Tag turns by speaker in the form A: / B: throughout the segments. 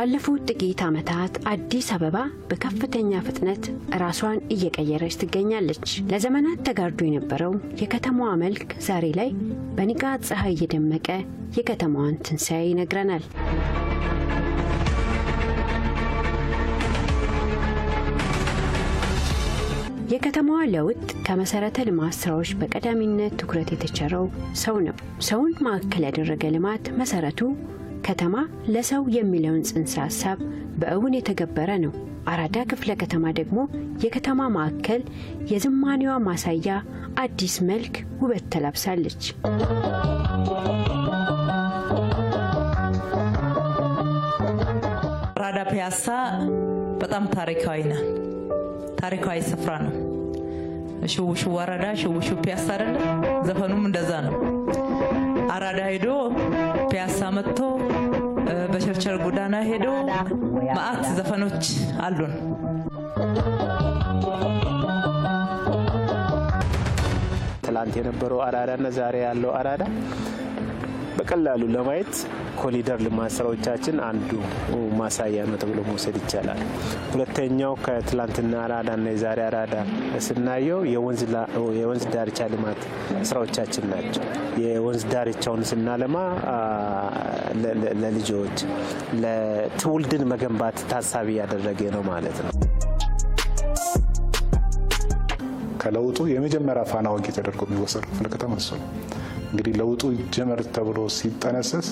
A: ባለፉት ጥቂት ዓመታት አዲስ አበባ በከፍተኛ ፍጥነት ራሷን እየቀየረች ትገኛለች። ለዘመናት ተጋርዶ የነበረው የከተማዋ መልክ ዛሬ ላይ በንጋት ፀሐይ እየደመቀ የከተማዋን ትንሣኤ ይነግረናል። የከተማዋ ለውጥ ከመሰረተ ልማት ስራዎች በቀዳሚነት ትኩረት የተቸረው ሰው ነው። ሰውን ማዕከል ያደረገ ልማት መሰረቱ ከተማ ለሰው የሚለውን ጽንሰ ሐሳብ በእውን የተገበረ ነው። አራዳ ክፍለ ከተማ ደግሞ የከተማ ማዕከል የዝማኔዋ ማሳያ አዲስ መልክ ውበት ተላብሳለች።
B: አራዳ ፒያሳ በጣም ታሪካዊ ነው። ታሪካዊ ስፍራ ነው። ሽውሹ አራዳ ሽውሹ ፒያሳ አይደለ? ዘፈኑም እንደዛ ነው። አራዳ ሄዶ ፒያሳ መጥቶ በቸርቸር ጎዳና ሄዶ ማአት ዘፈኖች አሉን።
C: ትላንት የነበረው አራዳና ዛሬ ያለው አራዳ በቀላሉ ለማየት ኮሪደር ልማት ስራዎቻችን አንዱ ማሳያ ነው ተብሎ መውሰድ ይቻላል። ሁለተኛው ከትላንትና አራዳና የዛሬ አራዳ ስናየው የወንዝ ዳርቻ ልማት ስራዎቻችን ናቸው። የወንዝ ዳርቻውን ስናለማ ለልጆች ለትውልድን መገንባት ታሳቢ ያደረገ ነው ማለት ነው።
D: ከለውጡ የመጀመሪያ ፋና ወጊ ተደርጎ የሚወሰደው ክፍለ ከተማ እሱ ነው። እንግዲህ ለውጡ ጀመር ተብሎ ሲጠነሰስ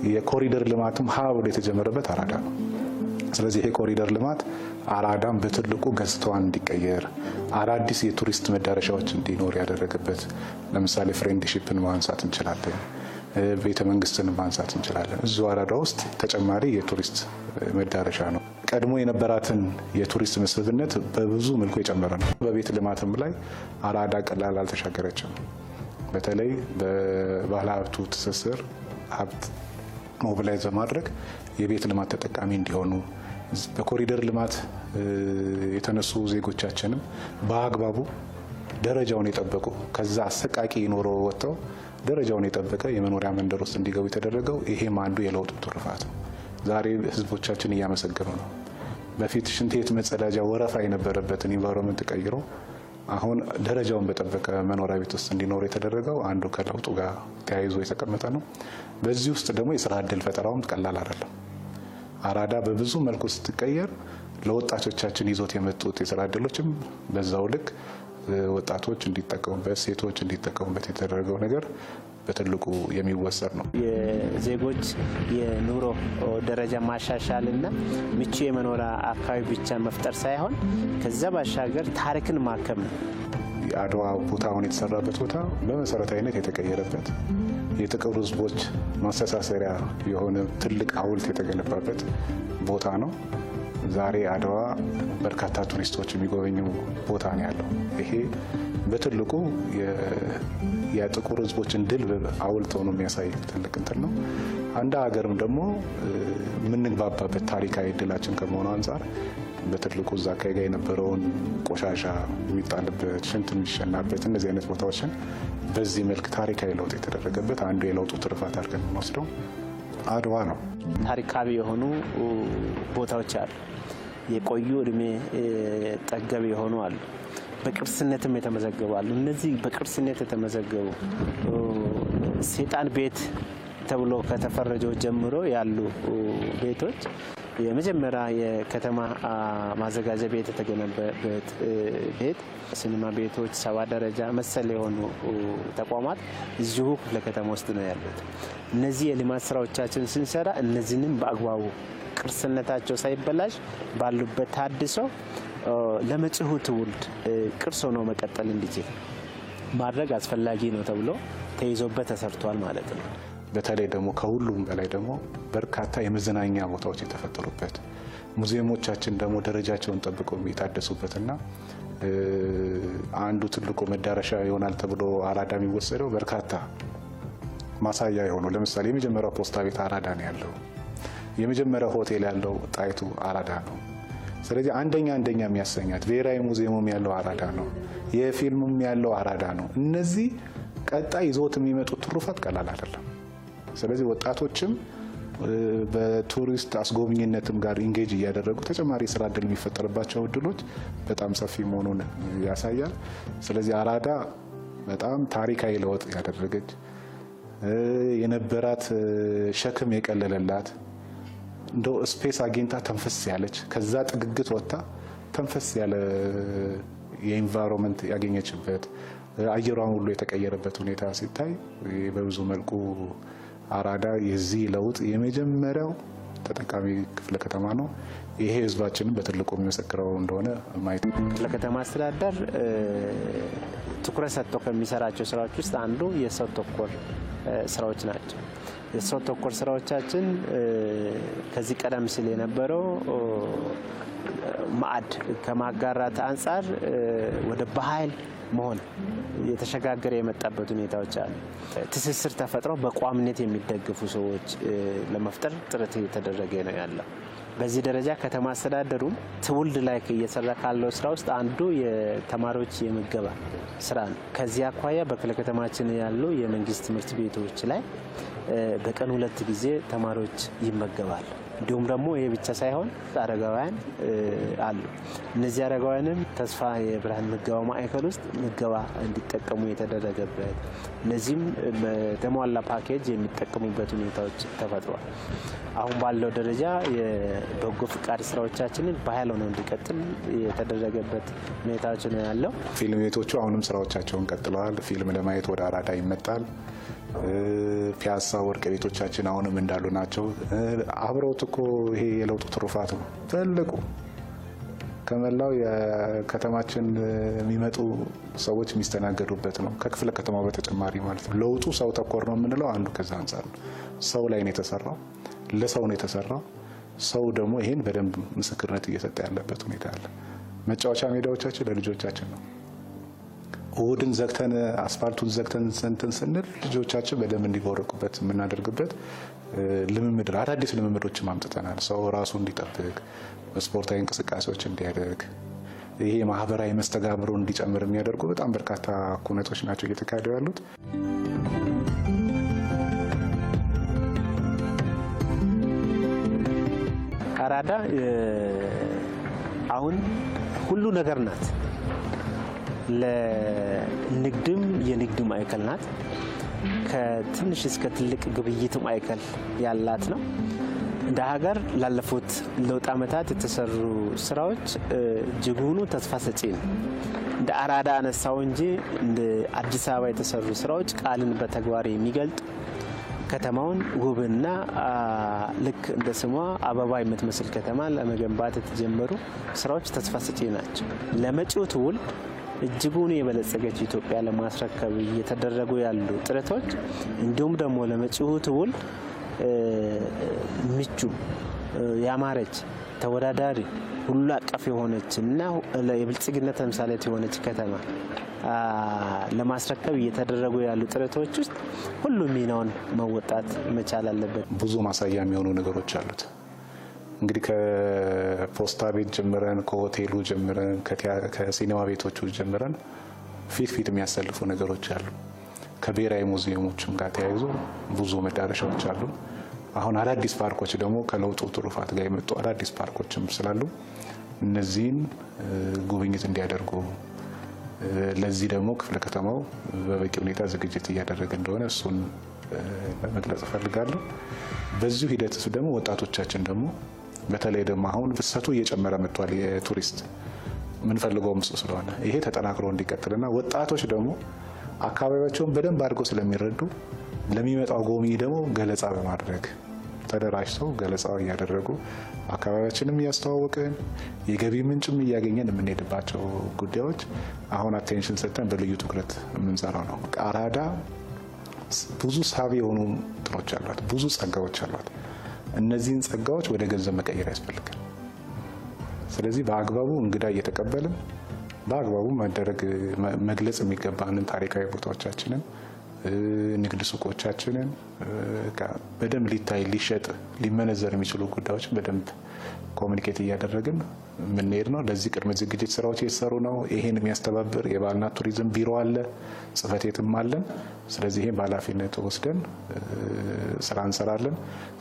D: የኮሪደር ልማትም ሀ ብሎ የተጀመረበት አራዳ ነው። ስለዚህ ይሄ ኮሪደር ልማት አራዳም በትልቁ ገጽታዋን እንዲቀየር አዳዲስ የቱሪስት መዳረሻዎች እንዲኖር ያደረገበት፣ ለምሳሌ ፍሬንድሺፕን ማንሳት እንችላለን፣ ቤተ መንግስትን ማንሳት እንችላለን። እዚሁ አራዳ ውስጥ ተጨማሪ የቱሪስት መዳረሻ ነው። ቀድሞ የነበራትን የቱሪስት መስህብነት በብዙ መልኩ የጨመረ ነው። በቤት ልማትም ላይ አራዳ ቀላል አልተሻገረችም። በተለይ በባለ ሀብቱ ትስስር ሀብት ሞቢላይዝ በማድረግ የቤት ልማት ተጠቃሚ እንዲሆኑ በኮሪደር ልማት የተነሱ ዜጎቻችንም በአግባቡ ደረጃውን የጠበቁ ከዛ አሰቃቂ ኖሮ ወጥተው ደረጃውን የጠበቀ የመኖሪያ መንደር ውስጥ እንዲገቡ የተደረገው ይሄም አንዱ የለውጡ ትሩፋት ነው። ዛሬ ህዝቦቻችን እያመሰገኑ ነው። በፊት ሽንት ቤት መጸዳጃ ወረፋ የነበረበትን ኢንቫይሮንመንት ቀይሮ አሁን ደረጃውን በጠበቀ መኖሪያ ቤት ውስጥ እንዲኖር የተደረገው አንዱ ከለውጡ ጋር ተያይዞ የተቀመጠ ነው። በዚህ ውስጥ ደግሞ የስራ ዕድል ፈጠራውም ቀላል አይደለም። አራዳ በብዙ መልኩ ስትቀየር ለወጣቶቻችን ይዞት የመጡት የስራ ዕድሎችም በዛው ልክ ወጣቶች እንዲጠቀሙበት፣ ሴቶች እንዲጠቀሙበት የተደረገው ነገር በትልቁ የሚወሰድ ነው።
C: የዜጎች የኑሮ ደረጃ ማሻሻልና ምቹ የመኖሪያ አካባቢ ብቻ መፍጠር ሳይሆን ከዛ ባሻገር ታሪክን ማከም ነው።
D: የአድዋ ቦታ አሁን የተሰራበት ቦታ በመሰረታዊነት የተቀየረበት የጥቁር ህዝቦች ማስተሳሰሪያ የሆነ ትልቅ ሐውልት የተገነባበት ቦታ ነው። ዛሬ አድዋ በርካታ ቱሪስቶች የሚጎበኙ ቦታ ነው ያለው። ይሄ በትልቁ የጥቁር ህዝቦችን ድል ሐውልት ሆኖ የሚያሳይ ትልቅ እንትን ነው። አንድ ሀገርም ደግሞ የምንግባባበት ታሪካዊ ድላችን ከመሆኑ አንጻር በትልቁ እዛ አካባቢ ጋር የነበረውን ቆሻሻ የሚጣልበት፣ ሽንት የሚሸናበት እነዚህ አይነት ቦታዎችን በዚህ መልክ ታሪካዊ ለውጥ የተደረገበት አንዱ የለውጡ ትሩፋት አድርገን የምንወስደው አድዋ ነው።
C: ታሪካዊ የሆኑ ቦታዎች አሉ። የቆዩ እድሜ ጠገብ የሆኑ አሉ። በቅርስነትም የተመዘገቡ አሉ። እነዚህ በቅርስነት የተመዘገቡ ሰይጣን ቤት ተብሎ ከተፈረጀው ጀምሮ ያሉ ቤቶች የመጀመሪያ የከተማ ማዘጋጃ ቤት የተገነባበት ቤት፣ ሲኒማ ቤቶች፣ ሰባ ደረጃ መሰል የሆኑ ተቋማት እዚሁ ክፍለ ከተማ ውስጥ ነው ያሉት። እነዚህ የልማት ስራዎቻችን ስንሰራ እነዚህንም በአግባቡ ቅርስነታቸው ሳይበላሽ ባሉበት ታድሶ ለመጪው ትውልድ ቅርስ ሆኖ መቀጠል እንዲችል ማድረግ አስፈላጊ ነው ተብሎ ተይዞበት ተሰርቷል ማለት ነው።
D: በተለይ ደግሞ ከሁሉም በላይ ደግሞ በርካታ የመዝናኛ ቦታዎች የተፈጠሩበት፣ ሙዚየሞቻችን ደግሞ ደረጃቸውን ጠብቀው የታደሱበትና አንዱ ትልቁ መዳረሻ ይሆናል ተብሎ አራዳ የሚወሰደው በርካታ ማሳያ የሆኑ ለምሳሌ የመጀመሪያው ፖስታ ቤት አራዳ ነው ያለው። የመጀመሪያው ሆቴል ያለው ጣይቱ አራዳ ነው። ስለዚህ አንደኛ የሚያሰኛት ብሔራዊ ሙዚየሙም ያለው አራዳ ነው። የፊልሙም ያለው አራዳ ነው። እነዚህ ቀጣይ ይዘውት የሚመጡት ትሩፋት ቀላል አይደለም። ስለዚህ ወጣቶችም በቱሪስት አስጎብኝነትም ጋር ኢንጌጅ እያደረጉ ተጨማሪ ስራ እድል የሚፈጠርባቸው እድሎች በጣም ሰፊ መሆኑን ያሳያል። ስለዚህ አራዳ በጣም ታሪካዊ ለውጥ ያደረገች የነበራት ሸክም የቀለለላት እንደው ስፔስ አግኝታ ተንፈስ ያለች ከዛ ጥግግት ወጥታ ተንፈስ ያለ የኢንቫይሮንመንት ያገኘችበት አየሯን ሁሉ የተቀየረበት ሁኔታ ሲታይ በብዙ መልኩ አራዳ የዚህ ለውጥ የመጀመሪያው ተጠቃሚ ክፍለ ከተማ ነው። ይሄ ህዝባችንን በትልቁ የሚመሰክረው እንደሆነ ማየት ነው።
C: ክፍለ ከተማ አስተዳደር ትኩረት ሰጥቶ ከሚሰራቸው ስራዎች ውስጥ አንዱ የሰው ተኮር ስራዎች ናቸው። የሰው ተኮር ስራዎቻችን ከዚህ ቀደም ሲል የነበረው ማዕድ ከማጋራት አንጻር ወደ ባህል መሆን የተሸጋገረ የመጣበት ሁኔታዎች አሉ። ትስስር ተፈጥረው በቋምነት የሚደግፉ ሰዎች ለመፍጠር ጥረት እየተደረገ ነው ያለው። በዚህ ደረጃ ከተማ አስተዳደሩም ትውልድ ላይ እየሰራ ካለው ስራ ውስጥ አንዱ የተማሪዎች የምገባ ስራ ነው። ከዚህ አኳያ በክፍለ ከተማችን ያሉ የመንግስት ትምህርት ቤቶች ላይ በቀን 2 ጊዜ ተማሪዎች ይመገባሉ። እንዲሁም ደግሞ ይሄ ብቻ ሳይሆን አረጋውያን አሉ። እነዚህ አረጋውያንም ተስፋ የብርሃን ምገባ ማዕከል ውስጥ ምገባ እንዲጠቀሙ የተደረገበት እነዚህም በተሟላ ፓኬጅ የሚጠቀሙበት ሁኔታዎች ተፈጥሯል። አሁን ባለው ደረጃ የበጎ ፍቃድ ስራዎቻችንን ባህል ሆነው እንዲቀጥል የተደረገበት ሁኔታዎች ነው ያለው።
D: ፊልም ቤቶቹ አሁንም ስራዎቻቸውን ቀጥለዋል። ፊልም ለማየት ወደ አራዳ ይመጣል። ፒያሳ ወርቅ ቤቶቻችን አሁንም እንዳሉ ናቸው። አብረውት እኮ ይሄ የለውጡ ትሩፋት ነው ትልቁ ከመላው የከተማችን የሚመጡ ሰዎች የሚስተናገዱበት ነው። ከክፍለ ከተማው በተጨማሪ ማለት ነው። ለውጡ ሰው ተኮር ነው የምንለው አንዱ ከዛ አንጻር ነው። ሰው ላይ ነው የተሰራው፣ ለሰው ነው የተሰራው። ሰው ደግሞ ይሄን በደንብ ምስክርነት እየሰጠ ያለበት ሁኔታ አለ። መጫወቻ ሜዳዎቻችን ለልጆቻችን ነው። እሁድን ዘግተን አስፋልቱን ዘግተን እንትን ስንል ልጆቻችን በደንብ እንዲቦርቁበት የምናደርግበት ልምምድ አዳዲስ ልምምዶችም አምጥተናል። ሰው ራሱ እንዲጠብቅ ስፖርታዊ እንቅስቃሴዎች እንዲያደርግ ይሄ ማህበራዊ መስተጋብሩ እንዲጨምር የሚያደርጉ በጣም በርካታ ኩነቶች ናቸው እየተካሄዱ ያሉት።
C: አራዳ አሁን ሁሉ ነገር ናት። ለንግድም የንግድ ማዕከል ናት። ከትንሽ እስከ ትልቅ ግብይት ማዕከል ያላት ነው። እንደ ሀገር ላለፉት ለውጥ ዓመታት የተሰሩ ስራዎች እጅጉኑ ተስፋ ሰጪ ነው። እንደ አራዳ አነሳው እንጂ እንደ አዲስ አበባ የተሰሩ ስራዎች ቃልን በተግባር የሚገልጡ ከተማውን ውብና ልክ እንደ ስሟ አበባ የምትመስል ከተማ ለመገንባት የተጀመሩ ስራዎች ተስፋ ሰጪ ናቸው። ለመጪው ትውልድ እጅጉን የበለጸገች ኢትዮጵያ ለማስረከብ እየተደረጉ ያሉ ጥረቶች እንዲሁም ደግሞ ለመጪው ትውልድ ምቹ፣ ያማረች፣ ተወዳዳሪ፣ ሁሉ አቀፍ የሆነች እና የብልጽግና ተምሳሌት የሆነች ከተማ ለማስረከብ እየተደረጉ ያሉ ጥረቶች ውስጥ ሁሉም ሚናውን መወጣት መቻል አለበት።
D: ብዙ ማሳያ የሚሆኑ ነገሮች አሉት። እንግዲህ ከፖስታ ቤት ጀምረን ከሆቴሉ ጀምረን ከሲኔማ ቤቶቹ ጀምረን ፊት የሚያሰልፉ ነገሮች አሉ። ከብሔራዊ ሙዚየሞችም ጋር ተያይዞ ብዙ መዳረሻዎች አሉ። አሁን አዳዲስ ፓርኮች ደግሞ ከለውጡ ትሩፋት ጋር የመጡ አዳዲስ ፓርኮችም ስላሉ እነዚህን ጉብኝት እንዲያደርጉ ለዚህ ደግሞ ክፍለ ከተማው በበቂ ሁኔታ ዝግጅት እያደረገ እንደሆነ እሱን መግለጽ እፈልጋለሁ። በዚሁ ሂደት ደግሞ ወጣቶቻችን ደግሞ በተለይ ደግሞ አሁን ፍሰቱ እየጨመረ መጥቷል። የቱሪስት የምንፈልገውም እሱ ስለሆነ ይሄ ተጠናክሮ እንዲቀጥልና ወጣቶች ደግሞ አካባቢያቸውን በደንብ አድርገው ስለሚረዱ ለሚመጣው ጎብኚ ደግሞ ገለጻ በማድረግ ተደራጅተው ገለጻው እያደረጉ አካባቢያችንም እያስተዋወቅን የገቢ ምንጭም እያገኘን የምንሄድባቸው ጉዳዮች አሁን አቴንሽን ሰጥተን በልዩ ትኩረት የምንሰራው ነው። አራዳ ብዙ ሳቢ የሆኑ ጥሮች አሏት፣ ብዙ ጸጋዎች አሏት። እነዚህን ጸጋዎች ወደ ገንዘብ መቀየር ያስፈልጋል። ስለዚህ በአግባቡ እንግዳ እየተቀበልን በአግባቡ መግለጽ የሚገባንን ታሪካዊ ቦታዎቻችንን ንግድ ሱቆቻችንን በደንብ ሊታይ ሊሸጥ ሊመነዘር የሚችሉ ጉዳዮችን በደንብ ኮሚኒኬት እያደረግን የምንሄድ ነው። ለዚህ ቅድመ ዝግጅት ስራዎች እየተሰሩ ነው። ይሄን የሚያስተባብር የባህልና ቱሪዝም ቢሮ አለ፣ ጽሕፈት ቤትም አለን። ስለዚህ ይሄን በኃላፊነት ወስደን ስራ እንሰራለን።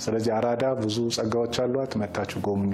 D: ስለዚህ አራዳ ብዙ ጸጋዎች አሏት። መታችሁ ጎብኙ።